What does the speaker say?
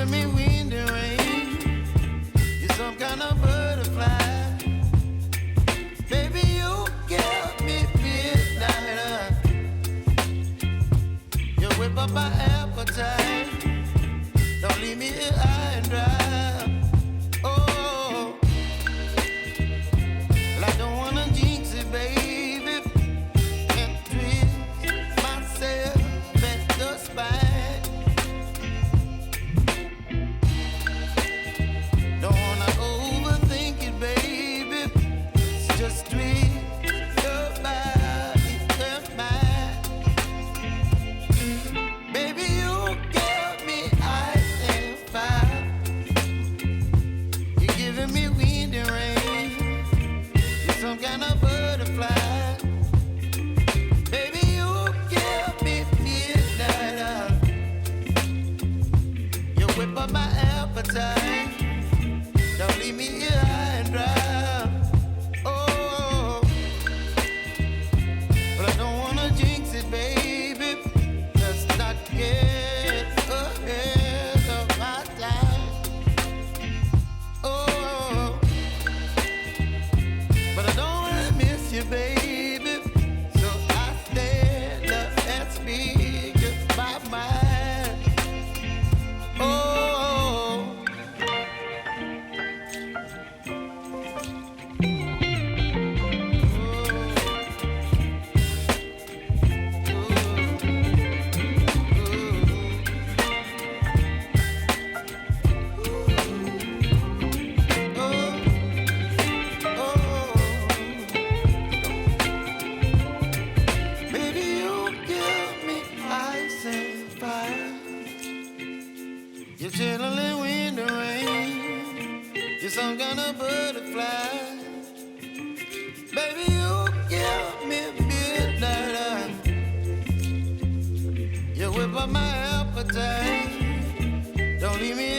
giving me wind and rain. You're some kind of butterfly. Baby, you give me midnight. You whip up my appetite. Don't leave me here high and dry. Oh, well, I don't wanna jinx it, baby. Can't twist myself at the spine. Don't wanna overthink it, baby. It's just twist your body and mine. Baby, you give me ice and fire. You're giving me wind and rain. You're some kind of butterfly. Baby, you give me midnight. You whip up my appetite. Don't leave me here high and dry. Oh, but I don't wanna jinx it, baby. Let's not get ahead of my time. Oh, but I don't wanna miss you, baby. So I stand up and speak my mind. Oh. Baby, you give me ice and fire. You're chilling wind and rain. You're some kind of butterfly. Baby, you give me midnight. You whip up my appetite. Don't leave me